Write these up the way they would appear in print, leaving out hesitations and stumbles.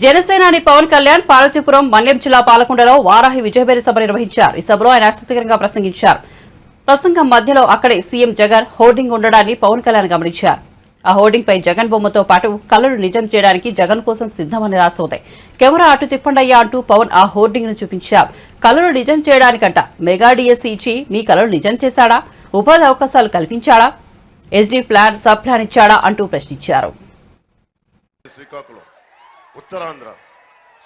జనసేనాని పవన్ కళ్యాణ్ పార్వతీపురం మన్యం జిల్లా పాలకొండలో వారాహి విజయబేరి సభ నిర్వహించారు. ఈ సభలో ఆయన ఆసక్తికరంగా ప్రసంగించారు. ప్రసంగం మధ్యలో అక్కడే సీఎం జగన్ హోర్డింగ్ ఉండడాన్ని పవన్ కళ్యాణ్ గమనించారు. ఆ హోర్డింగ్ పై జగన్ బొమ్మతో పాటు కలలు నిజం చేయడానికి జగన్ కోసం సిద్దమని రాసోది. కెమెరా అటు తిప్పండయ్యా అంటూ పవన్ ఆ హోర్డింగ్ ను చూపించారు. కలలు నిజం చేయడానికంట మెగా డిఎస్సీ ఇచ్చి మీ కలలు నిజం చేశాడా, ఉపాధి అవకాశాలు కల్పించాడా, ఎస్డీ ప్లాన్ సబ్ ప్లాన్ ఇచ్చాడా అంటూ ప్రశ్నించారు. ఉత్తరాంధ్ర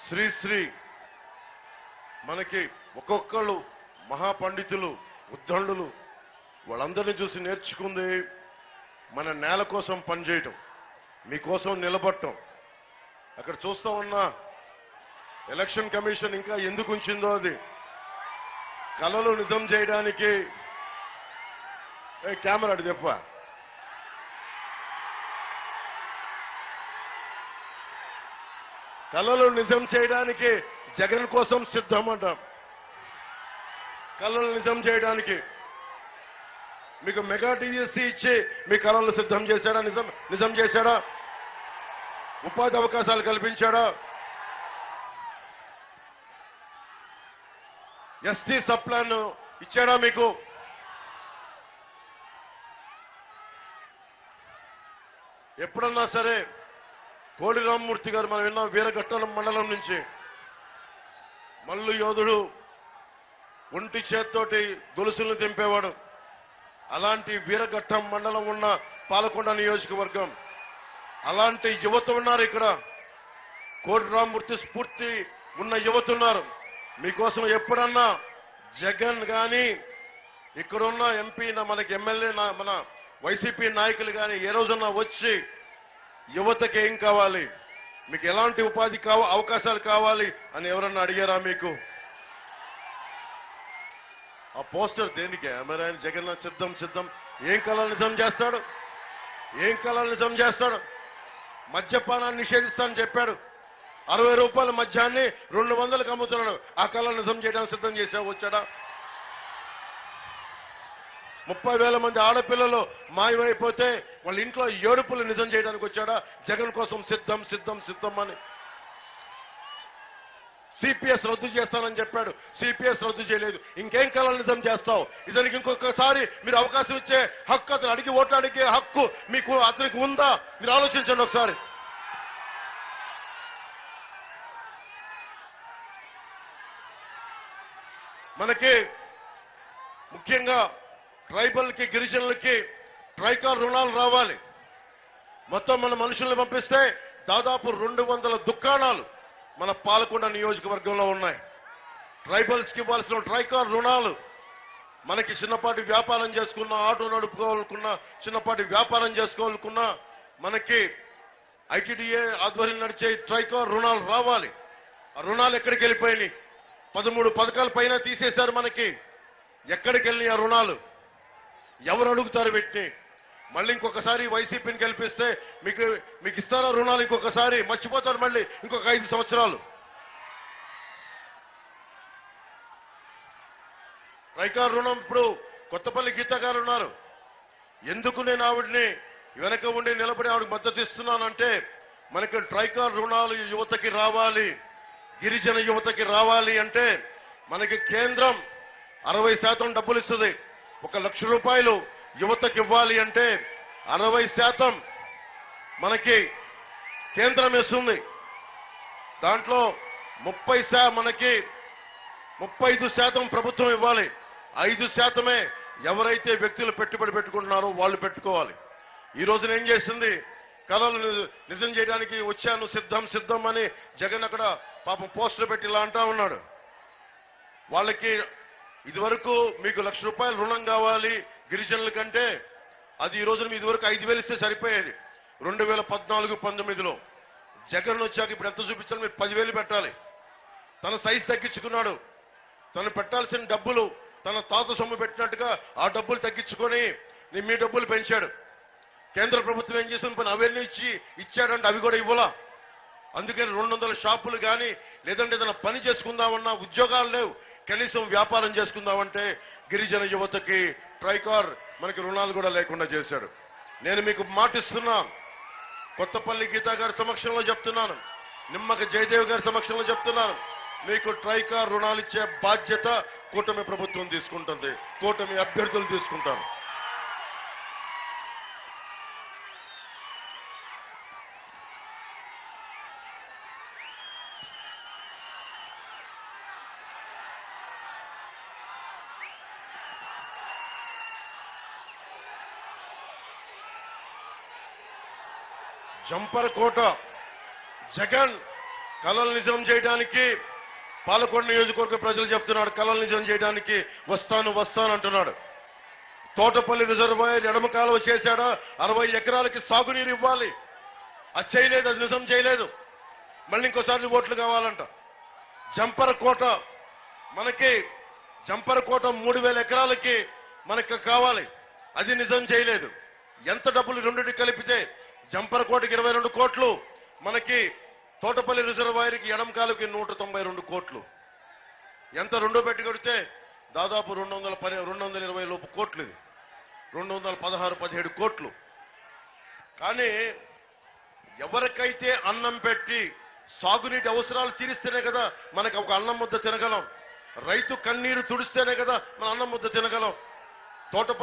శ్రీ మనకి ఒక్కొక్కళ్ళు మహాపండితులు ఉద్దండులు వాళ్ళందరినీ చూసి నేర్చుకుంది మన నేల కోసం పనిచేయటం, మీకోసం నిలబడటం. అక్కడ చూస్తా ఉన్నా ఎలక్షన్ కమిషన్ ఇంకా ఎందుకు ఉంచిందో అది కలలు నిజం చేయడానికి. కెమెరా అటు చెప్ప కళలు నిజం చేయడానికి జగన్ కోసం సిద్ధమంట. కళలు నిజం చేయడానికి మీకు మెగా డిఎస్సీ ఇచ్చి మీ కళలు సిద్ధం చేశాడా, నిజం చేశాడా, ఉపాధి అవకాశాలు కల్పించాడా, ఎస్టీ సబ్ ప్లాన్ ఇచ్చాడా మీకు? ఎప్పుడన్నా సరే కోడి రామ్మూర్తి గారు మనం విన్నాం వీరఘట్టం మండలం నుంచి మల్లు యోధుడు ఒంటి చేత్తోటి గొలుసులను తెంపేవాడు. అలాంటి వీరఘట్టం మండలం ఉన్న పాలకొండ నియోజకవర్గం, అలాంటి యువత ఉన్నారు ఇక్కడ. కోడి రామ్మూర్తి స్ఫూర్తి ఉన్న యువత ఉన్నారు. మీకోసం ఎప్పుడన్నా జగన్ గాని ఇక్కడున్న ఎంపీ మనకి ఎమ్మెల్యే మన వైసీపీ నాయకులు గాని ఏ రోజన్నా వచ్చి యువతకి ఏం కావాలి, మీకు ఎలాంటి ఉపాధి అవకాశాలు కావాలి అని ఎవరన్నా అడిగారా మీకు? ఆ పోస్టర్ దేనికి? మరి ఆయన జగన్ సిద్ధం ఏం కళలు నిజం చేస్తాడు? ఏం కళలు నిజం చేస్తాడు? మద్యపానాన్ని నిషేధిస్తానని చెప్పాడు. 60 రూపాయల మద్యాన్ని 200కు అమ్ముతున్నాడు. ఆ కళలు నిజం చేయడానికి సిద్ధం చేశావు, వచ్చాడా? 30,000 మంది ఆడపిల్లలు మాయమైపోతే వాళ్ళ ఇంట్లో ఏడుపులు నిజం చేయడానికి వచ్చాడా? జగన్ కోసం సిద్ధం అని. సిపిఎస్ రద్దు చేస్తానని చెప్పాడు, సిపిఎస్ రద్దు చేయలేదు. ఇంకేం కళలు నిజం చేస్తావు? ఇతనికి ఇంకొకసారి మీరు అవకాశం ఇచ్చే హక్కు, అతను అడిగి ఓట్లాడికే హక్కు మీకు అతనికి ఉందా? మీరు ఆలోచించండి ఒకసారి. మనకి ముఖ్యంగా ట్రైబల్ కి గిరిజనులకి ట్రైకార్ రుణాలు రావాలి. మొత్తం మన మనుషుల్ని పంపిస్తే దాదాపు 200 దుకాణాలు మన పాలకొండ నియోజకవర్గంలో ఉన్నాయి. ట్రైబల్స్ కి ఇవ్వాల్సిన ట్రైకార్ రుణాలు, మనకి చిన్నపాటి వ్యాపారం చేసుకున్నా, ఆటో నడుపుకోవాలనుకున్నా, చిన్నపాటి వ్యాపారం చేసుకోవాలనుకున్నా మనకి ఐటీడీఏ ఆధ్వర్యం నడిచే ట్రైకార్ రుణాలు రావాలి. ఆ రుణాలు ఎక్కడికి వెళ్ళిపోయినాయి? 13 పథకాల పైన తీసేశారు. మనకి ఎక్కడికి వెళ్ళినాయి ఆ రుణాలు? ఎవరు అడుగుతారు వీటిని? మళ్ళీ ఇంకొకసారి వైసీపీని గెలిపిస్తే మీకు ఇస్తారా రుణాలు? ఇంకొకసారి మర్చిపోతారు మళ్ళీ ఇంకొక 5 సంవత్సరాలు. ట్రైకార్ రుణం ఇప్పుడు కొత్తపల్లి గీత గారు ఉన్నారు. ఎందుకు నేను ఆవిడ్ని వెనక ఉండి నిలబడి ఆవిడకి మద్దతు ఇస్తున్నానంటే, మనకి ట్రైకార్ రుణాలు యువతకి రావాలి, గిరిజన యువతకి రావాలి అంటే మనకి కేంద్రం 60% డబ్బులు ఇస్తుంది. 1 లక్ష రూపాయలు యువతకి ఇవ్వాలి అంటే 60% మనకి కేంద్రం ఇస్తుంది. దాంట్లో 35% ప్రభుత్వం ఇవ్వాలి. 5% ఎవరైతే వ్యక్తులు పెట్టుబడి పెట్టుకుంటున్నారో వాళ్ళు పెట్టుకోవాలి. ఈ రోజున ఏం చేసింది? కళలు నిజం చేయడానికి వచ్చాను సిద్ధం అని జగన్ అక్కడ పాపం పోస్టులు పెట్టి ఇలా అంటా ఉన్నాడు. వాళ్ళకి ఇదివరకు మీకు 1 లక్ష రూపాయలు రుణం కావాలి గిరిజనుల కంటే, అది ఈ రోజున ఇదివరకు 5,000 ఇస్తే సరిపోయేది. 2014-19లో జగన్ వచ్చాక ఇప్పుడు ఎంత చూపించాలి? మీరు 10,000 పెట్టాలి. తన సైజు తగ్గించుకున్నాడు. తను పెట్టాల్సిన డబ్బులు తన తాత సొమ్ము పెట్టినట్టుగా ఆ డబ్బులు తగ్గించుకొని మీ డబ్బులు పెంచాడు. కేంద్ర ప్రభుత్వం ఏం చేసింది? పని అవన్నీ ఇచ్చాడంటే అవి కూడా ఇవ్వాలా. అందుకని 200 షాపులు కానీ లేదంటే ఏదైనా పని చేసుకుందామన్నా ఉద్యోగాలు లేవు, కనీసం వ్యాపారం చేసుకుందామంటే గిరిజన యువతకి ట్రైకార్ మనకి రుణాలు కూడా లేకుండా చేశాడు. నేను మీకు మాటిస్తున్నా, కొత్తపల్లి గీతా గారి సమక్షంలో చెప్తున్నాను, నిమ్మక జయదేవ్ గారి సమక్షంలో చెప్తున్నాను, మీకు ట్రైకార్ రుణాలు ఇచ్చే బాధ్యత కూటమి ప్రభుత్వం తీసుకుంటుంది, కూటమి అభ్యర్థులు తీసుకుంటారు. జంపర్ కోట జగన్ కలలు నిజం చేయడానికి పాలకొండ నియోజకవర్గ ప్రజలు చెప్తున్నాడు, కలలు నిజం చేయడానికి వస్తాను అంటున్నాడు. తోటపల్లి రిజర్వాయర్ ఎడమ కాలువ చేశాడా, 60 ఎకరాలకి సాగునీరు ఇవ్వాలి, అది చేయలేదు, అది నిజం చేయలేదు. మళ్ళీ ఇంకోసారి ఓట్లు కావాలంట. జంపర్ కోట మనకి జంపర్ కోట 3000 ఎకరాలకి మనకు కావాలి, అది నిజం చేయలేదు. ఎంత డబ్బులు రెండింటికి కలిపితే జంపర్ కోటకి 22 కోట్లు, మనకి తోటపల్లి రిజర్వాయర్కి ఎడమ కాలువకి 192 కోట్లు. ఎంత రెండో పెట్టి కొడితే దాదాపు 220 లోపు కోట్లు, ఇది 216-17 కోట్లు. కానీ ఎవరికైతే అన్నం పెట్టి సాగునీటి అవసరాలు తీరిస్తేనే కదా మనకు ఒక అన్నం ముద్ద తినగలం, రైతు కన్నీరు తుడిస్తేనే కదా మన అన్నం ముద్ద తినగలం. తోటపల్లి